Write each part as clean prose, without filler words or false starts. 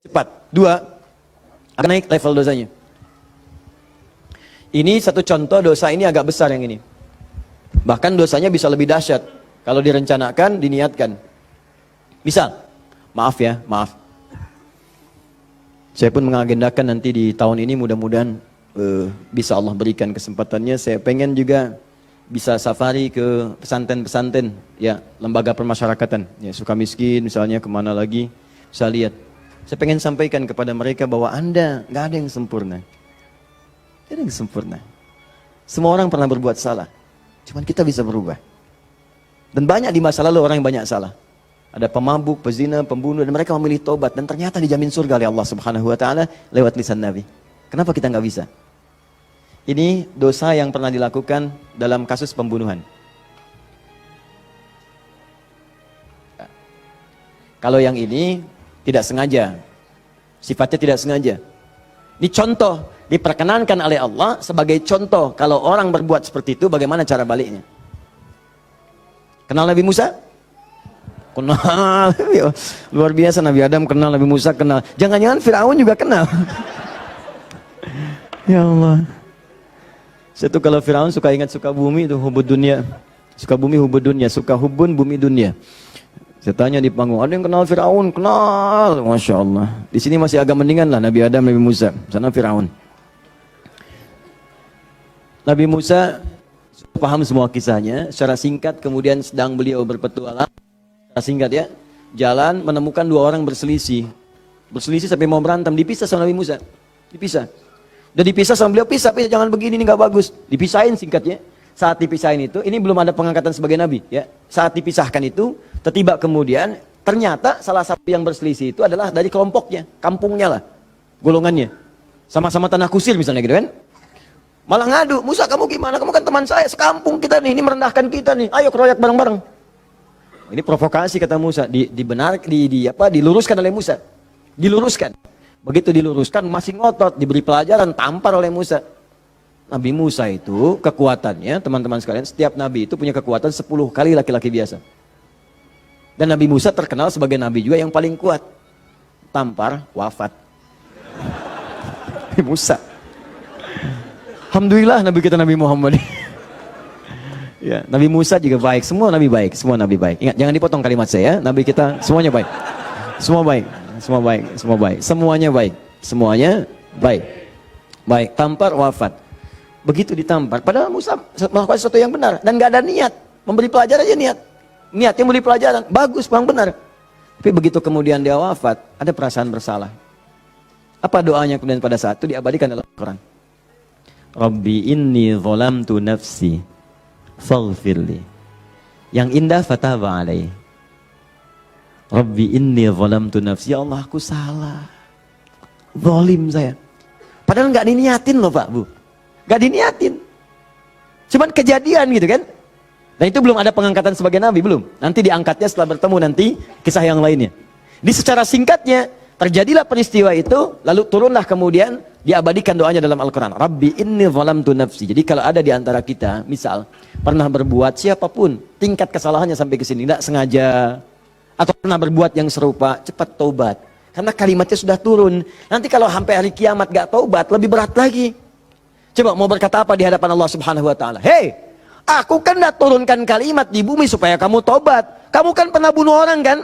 cepat. Dua, akan naik level dosanya. Ini satu contoh dosa ini agak besar yang ini. Bahkan dosanya bisa lebih dahsyat kalau direncanakan, diniatkan. Misal, maaf ya, maaf. Saya pun mengagendakan nanti di tahun ini mudah-mudahan bisa Allah berikan kesempatannya. Saya pengen juga bisa safari ke pesantren-pesantren, ya, lembaga permasyarakatan, ya, Sukamiskin misalnya, kemana lagi, saya lihat. Saya pengen sampaikan kepada mereka bahwa Anda nggak ada yang sempurna. Tidak ada yang sempurna. Semua orang pernah berbuat salah. Cuman kita bisa berubah. Dan banyak di masa lalu orang yang banyak salah. Ada pemabuk, pezina, pembunuh, dan mereka memilih tobat. Dan ternyata dijamin surga oleh Allah Subhanahu Wa Taala lewat lisan Nabi. Kenapa kita nggak bisa? Ini dosa yang pernah dilakukan dalam kasus pembunuhan. Kalau yang ini tidak sengaja, sifatnya tidak sengaja. Ini contoh, diperkenankan oleh Allah sebagai contoh. Kalau orang berbuat seperti itu, bagaimana cara baliknya? Kenal Nabi Musa? Kenal. Luar biasa, Nabi Adam kenal, Nabi Musa kenal. Jangan-jangan Fir'aun juga kenal. Ya Allah. Saya tuh kalau Fir'aun suka ingat suka bumi itu hubud dunia. Suka bumi hubud dunia, suka hubun bumi dunia. Saya tanya di panggung, ada yang kenal Fir'aun? Kenal. Masya Allah. Di sini masih agak mendingan lah Nabi Adam, Nabi Musa. Sana Fir'aun. Nabi Musa paham semua kisahnya. Secara singkat kemudian sedang beliau berpetualang. Secara singkat ya. Jalan menemukan dua orang berselisih. Berselisih sampai mau berantem. Dipisah sama Nabi Musa. Dipisah. Udah dipisah sama beliau, pisah, jangan begini, ini nggak bagus. Dipisahin singkatnya. Saat dipisahin itu, ini belum ada pengangkatan sebagai nabi, ya. Saat dipisahkan itu, tiba kemudian ternyata salah satu yang berselisih itu adalah dari kelompoknya, kampungnya lah, golongannya. Sama-sama tanah kusir misalnya gitu kan. Malah ngadu, Musa kamu gimana? Kamu kan teman saya, sekampung kita nih, ini merendahkan kita nih. Ayo keroyak bareng-bareng. Ini provokasi kata Musa, diluruskan oleh Musa. Diluruskan. Begitu diluruskan masih ngotot, diberi pelajaran, tampar oleh Musa. Nabi Musa itu kekuatannya, teman-teman sekalian, setiap nabi itu punya kekuatan 10 kali laki-laki biasa. Dan Nabi Musa terkenal sebagai nabi juga yang paling kuat. Tampar, wafat. Nabi Musa. Alhamdulillah Nabi kita Nabi Muhammad. Ya, Nabi Musa juga baik, semua nabi baik, semua nabi baik. Ingat, jangan dipotong kalimat saya, nabi kita semuanya baik. Semua baik. Semua baik, semua baik, semuanya baik, semuanya baik. Baik, tampar wafat. Begitu ditampar, padahal Musa melakukan sesuatu yang benar dan nggak ada niat memberi pelajaran aja niatnya memberi pelajaran, bagus, bang benar. Tapi begitu kemudian dia wafat, ada perasaan bersalah. Apa doanya kemudian pada saat itu diabadikan dalam Al-Quran? Rabbi inni zalamtu nafsi faghfirli. Yang indah fataba alaihi. Rabbi inni zalamtu nafsi, ya Allah aku salah, zalim saya. Padahal nggak diniatin loh Pak Bu, nggak diniatin, cuman kejadian gitu kan. Dan itu belum ada pengangkatan sebagai nabi, belum. Nanti diangkatnya setelah bertemu nanti kisah yang lainnya. Di secara singkatnya terjadilah peristiwa itu, lalu turunlah kemudian diabadikan doanya dalam Al-Quran. Rabbi inni zalamtu nafsi. Jadi kalau ada di antara kita, misal pernah berbuat siapapun, tingkat kesalahannya sampai ke sini, tidak sengaja, atau pernah berbuat yang serupa, cepat taubat. Karena kalimatnya sudah turun. Nanti kalau sampai hari kiamat gak taubat, lebih berat lagi. Coba mau berkata apa di hadapan Allah Subhanahu Wa Taala? Hei, aku kan dah turunkan kalimat di bumi supaya kamu taubat. Kamu kan pernah bunuh orang kan?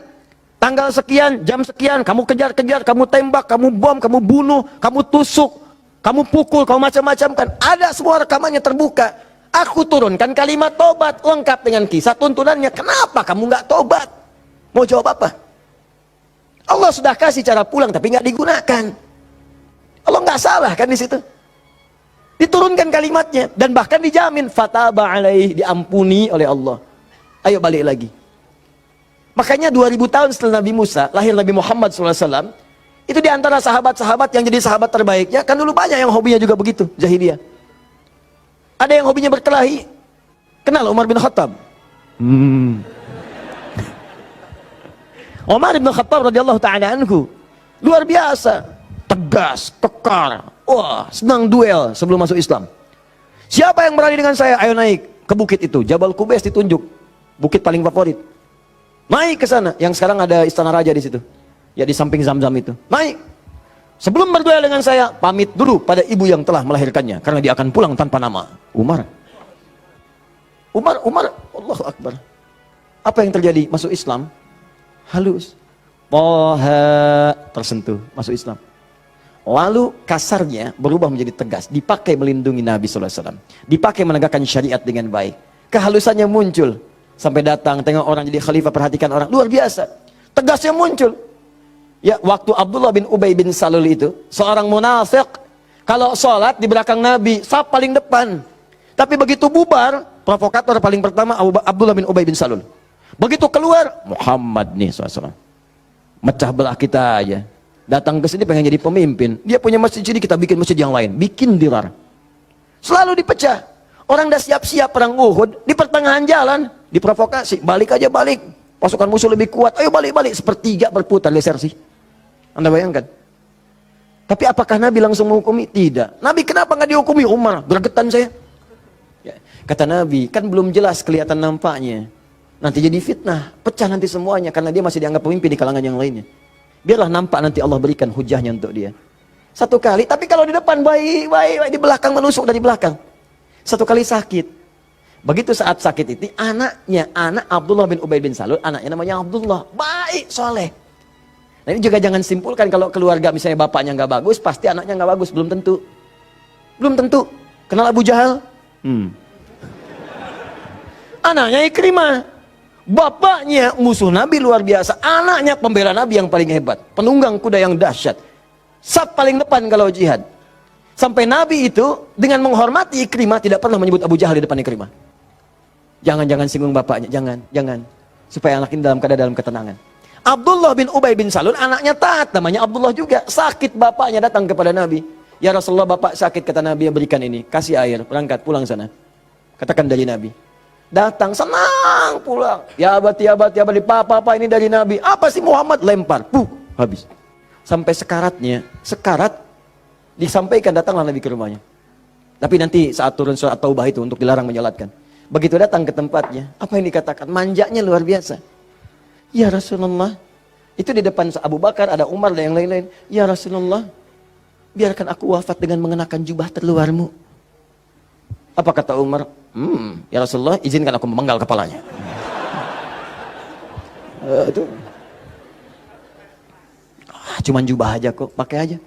Tanggal sekian, jam sekian, kamu kejar-kejar, kamu tembak, kamu bom, kamu bunuh, kamu tusuk, kamu pukul, kamu macam-macam kan? Ada semua rekamannya terbuka. Aku turunkan kalimat taubat lengkap dengan kisah tuntunannya. Kenapa kamu gak taubat? Mau jawab apa? Allah sudah kasih cara pulang tapi nggak digunakan. Allah nggak salah kan di situ. Diturunkan kalimatnya dan bahkan dijamin fataba alaih, diampuni oleh Allah. Ayo balik lagi. Makanya 2000 tahun setelah Nabi Musa, lahir Nabi Muhammad SAW, itu diantara sahabat-sahabat yang jadi sahabat terbaiknya, kan dulu banyak yang hobinya juga begitu, jahiliyah. Ada yang hobinya berkelahi. Kenal Umar bin Khattab? Umar bin Khattab radhiyallahu ta'ala anhu luar biasa, tegas, kekar, wah senang duel sebelum masuk Islam. Siapa yang berani dengan saya? Ayo naik ke bukit itu, Jabal Qubais ditunjuk, bukit paling favorit. Naik ke sana, yang sekarang ada istana raja di situ. Ya di samping Zam-Zam itu. Naik. Sebelum berduel dengan saya, pamit dulu pada ibu yang telah melahirkannya. Karena dia akan pulang tanpa nama. Umar, Allahu Akbar. Apa yang terjadi? Masuk Islam, halus. Toha, tersentuh, masuk Islam. Lalu kasarnya berubah menjadi tegas. Dipakai melindungi Nabi SAW. Dipakai menegakkan syariat dengan baik. Kehalusannya muncul. Sampai datang, tengok orang jadi khalifah, perhatikan orang. Luar biasa. Tegasnya muncul. Ya, waktu Abdullah bin Ubay bin Salul itu, seorang munafik, kalau sholat di belakang Nabi, saf paling depan. Tapi begitu bubar, provokator paling pertama Abdullah bin Ubay bin Salul. Begitu keluar, Muhammad nih SAW. Mecah belah kita aja. Datang ke sini pengen jadi pemimpin. Dia punya masjid ini, kita bikin masjid yang lain. Bikin dirar. Selalu dipecah. Orang dah siap-siap perang Uhud, di pertengahan jalan, diprovokasi. Balik aja balik. Pasukan musuh lebih kuat. Ayo balik-balik. Sepertiga berputar desersi. Anda bayangkan? Tapi apakah Nabi langsung menghukumi? Tidak. Nabi kenapa nggak dihukumi? Umar, gregetan saya. Ya. Kata Nabi, kan belum jelas kelihatan nampaknya. Nanti jadi fitnah, pecah nanti semuanya. Karena dia masih dianggap pemimpin di kalangan yang lainnya. Biarlah nampak nanti Allah berikan hujahnya untuk dia. Satu kali, tapi kalau di depan baik, di belakang menusuk dari belakang. Satu kali sakit. Begitu saat sakit itu, anak Abdullah bin Ubay bin Salul, anaknya namanya Abdullah. Baik, soleh. Nah ini juga jangan simpulkan kalau keluarga misalnya bapaknya nggak bagus, pasti anaknya nggak bagus. Belum tentu. Belum tentu. Kenal Abu Jahal? Anaknya Ikrimah. Bapaknya musuh Nabi luar biasa. Anaknya pembela Nabi yang paling hebat. Penunggang kuda yang dahsyat. Saf paling depan kalau jihad. Sampai Nabi itu dengan menghormati Ikrimah tidak pernah menyebut Abu Jahal di depan Ikrimah. Jangan singgung bapaknya. Jangan. Supaya anak ini dalam ketenangan. Abdullah bin Ubay bin Salul anaknya taat, namanya Abdullah juga. Sakit bapaknya datang kepada Nabi. Ya Rasulullah, bapak sakit, kata Nabi, berikan ini, kasih air, berangkat pulang sana. Katakan dari Nabi. Datang senang pulang. Ya abadi papa ini dari Nabi. Apa sih Muhammad? Lempar. Habis. Sampai sekarat disampaikan, datanglah Nabi ke rumahnya. Tapi nanti saat turun surat Taubah itu untuk dilarang menyolatkan. Begitu datang ke tempatnya, apa yang dikatakan? Manjanya luar biasa. Ya Rasulullah, itu di depan Abu Bakar, ada Umar dan yang lain-lain. Ya Rasulullah, biarkan aku wafat dengan mengenakan jubah terluarmu. Apa kata Umar? Ya Rasulullah, izinkan aku memenggal kepalanya. Cuman jubah aja kok, pakai.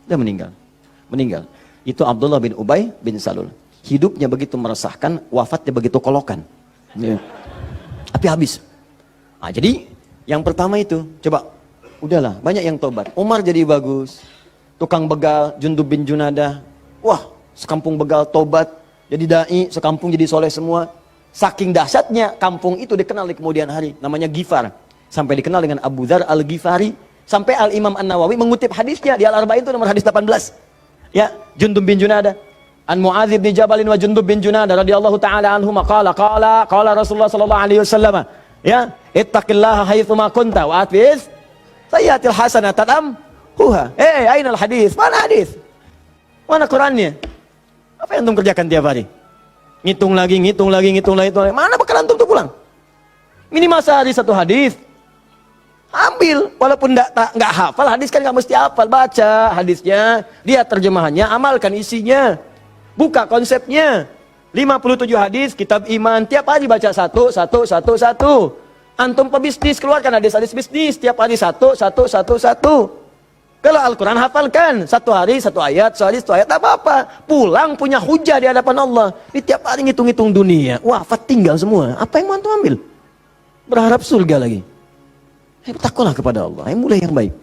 Dia meninggal. Itu Abdullah bin Ubay bin Salul. Hidupnya begitu meresahkan, wafatnya begitu kolokan. Ya. Tapi habis. Nah, jadi yang pertama itu, coba, udahlah, banyak yang tobat. Umar jadi bagus, tukang begal, Jundub bin Junadah, wah, sekampung begal tobat, jadi dai, sekampung jadi soleh semua. Saking dahsyatnya, kampung itu dikenal di kemudian hari, namanya Ghifar. Sampai dikenal dengan Abu Dzar al-Ghifari, sampai Al-Imam An-Nawawi mengutip hadisnya, di Al-Arba'in itu nomor hadis 18. Ya, Jundub bin Junadah. An Mu'adz bin Jabal wa Jundub bin Junadah radhiyallahu taala anhuma qala Rasulullah sallallahu alaihi wasallam. Ya, ittaqillaha haitsu ma kunta wa atbiz sayyi'atil hasanata tamhuha. Ainal hadis? Mana hadis? Mana Qur'annya? Apa yang antum kerjakan tiap hari? Ngitung lagi. Mana bekal antum tuh pulang? Minimal sehari satu hadis. Ambil, walaupun enggak hafal hadis kan enggak mesti hafal, baca hadisnya, lihat terjemahannya, amalkan isinya. Buka konsepnya. 57 hadis, kitab iman, tiap hari baca satu. Antum pebisnis, keluarkan hadis-hadis bisnis, tiap hari satu. Kalau Al-Quran hafalkan, satu hari satu ayat, tak apa-apa. Pulang punya hujah di hadapan Allah. Ini tiap hari ngitung-ngitung dunia, wafat tinggal semua. Apa yang mau antum ambil? Berharap surga lagi. Takutlah kepada Allah, mulai yang baik.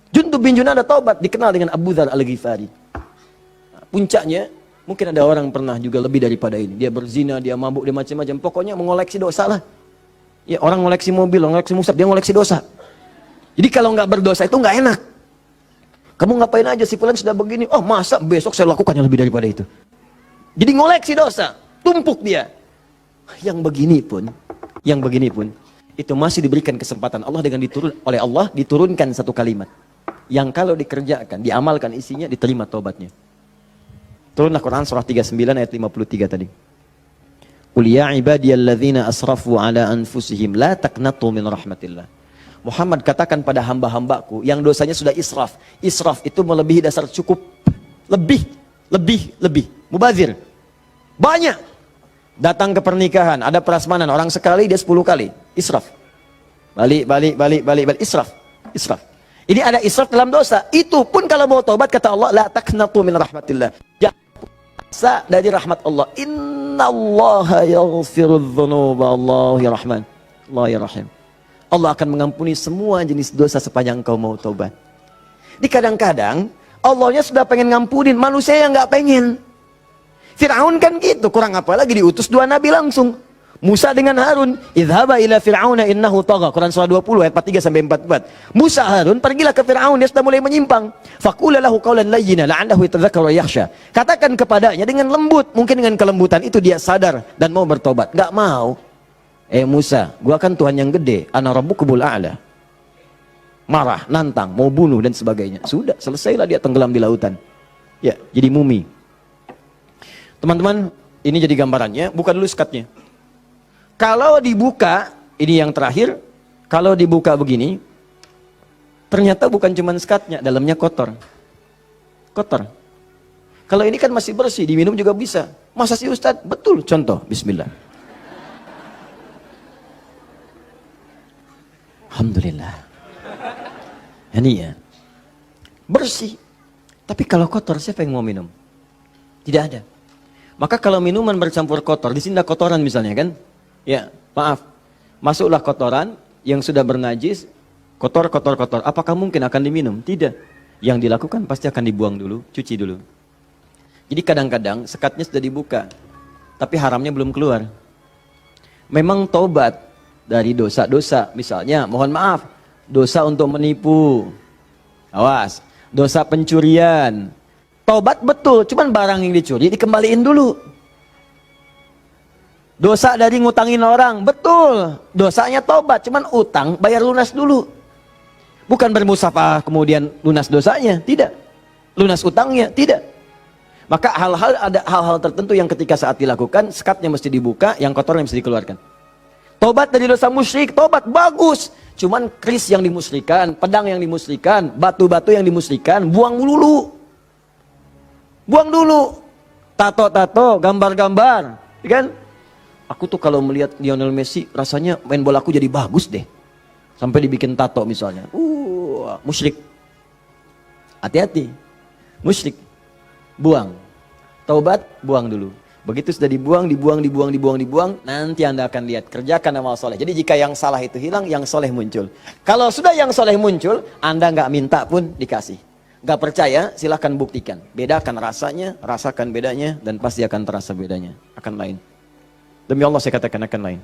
Jundub bin Junadah taubat, dikenal dengan Abu Dzar al-Ghifari. Puncaknya, mungkin ada orang pernah juga lebih daripada ini. Dia berzina, dia mabuk, dia macam-macam. Pokoknya mengoleksi dosa lah. Ya, orang ngoleksi mobil, ngoleksi musab, dia ngoleksi dosa. Jadi kalau nggak berdosa itu nggak enak. Kamu ngapain aja, si fulan sudah begini. Oh masa besok saya lakukan yang lebih daripada itu. Jadi ngoleksi dosa, tumpuk dia. Yang begini pun, itu masih diberikan kesempatan Allah dengan oleh Allah diturunkan satu kalimat. Yang kalau dikerjakan, diamalkan isinya, diterima taubatnya. Turunlah Quran surah 39 ayat 53 tadi. Qul ya ibadiyalladzina asrafu ala anfusihim la taqnatu min rahmatillah. Muhammad katakan pada hamba-hambaku yang dosanya sudah israf. Israf itu melebihi dasar cukup. Lebih. Mubazir. Banyak. Datang ke pernikahan, ada prasmanan, orang sekali dia 10 kali. Israf. Balik. Israf. Ini ada israf dalam dosa. Itu pun kalau mau taubat, kata Allah, la taqnatu min rahmatillah. Jangan puasa dari rahmat Allah. Innallaha yaghfirudz dzunuba, Allah ya Rahman. Allah ya Rahim. Allah akan mengampuni semua jenis dosa sepanjang kau mau taubat. Di kadang-kadang Allahnya sudah pengen ngampunin, manusia yang nggak pengen. Fir'aun kan gitu, kurang apa lagi diutus 2 nabi langsung. Musa dengan Harun, idhaba ila fir'auna innahu tagha. Quran surah 20 ayat 43 sampai 44. Musa Harun pergilah ke Fir'aun, dia sudah mulai menyimpang. Faqula lahu qawlan layyina la'allahu yatadhakkaru wa yakhsha. Katakan kepadanya dengan lembut, mungkin dengan kelembutan itu dia sadar dan mau bertobat. Enggak mau. Musa, gua kan Tuhan yang gede, ana rabbukumul a'la. Marah, nantang, mau bunuh dan sebagainya. Sudah, selesailah dia tenggelam di lautan. Ya, jadi mumi. Teman-teman, ini jadi gambarannya, buka dulu skatnya. Kalau dibuka, ini yang terakhir, kalau dibuka begini, ternyata bukan cuma skatnya, dalamnya kotor. Kotor. Kalau ini kan masih bersih, diminum juga bisa. Masa sih Ustadz? Betul, contoh, bismillah. Alhamdulillah. Ini ya, bersih. Tapi kalau kotor, siapa yang mau minum? Tidak ada. Maka kalau minuman bercampur kotor, di sini ada kotoran misalnya kan? Ya, maaf. Masuklah kotoran yang sudah bernajis, kotor. Apakah mungkin akan diminum? Tidak. Yang dilakukan pasti akan dibuang dulu, cuci dulu. Jadi kadang-kadang sekatnya sudah dibuka, tapi haramnya belum keluar. Memang taubat dari dosa-dosa, misalnya, mohon maaf, dosa untuk menipu. Awas, dosa pencurian. Taubat betul, cuman barang yang dicuri dikembaliin dulu. Dosa dari ngutangin orang, betul. Dosanya taubat, cuman utang bayar lunas dulu. Bukan bermusafah kemudian lunas dosanya, tidak. Lunas utangnya, tidak. Maka ada hal-hal tertentu yang ketika saat dilakukan, sekatnya mesti dibuka, yang kotornya mesti dikeluarkan. Taubat dari dosa musyrik, taubat bagus. Cuman keris yang dimusyrikan, pedang yang dimusyrikan, batu-batu yang dimusyrikan, buang dulu. Buang dulu. Tato-tato, gambar-gambar, kan? Aku tuh kalau melihat Lionel Messi, rasanya main bola aku jadi bagus deh. Sampai dibikin tato misalnya. Musyrik. Hati-hati. Musyrik. Buang. Taubat, buang dulu. Begitu sudah dibuang, nanti Anda akan lihat. Kerjakan amal soleh. Jadi jika yang salah itu hilang, yang soleh muncul. Kalau sudah yang soleh muncul, Anda nggak minta pun dikasih. Nggak percaya, silahkan buktikan. Bedakan rasanya, rasakan bedanya, dan pasti akan terasa bedanya. Akan lain. Demi Allah saya katakan akan lain.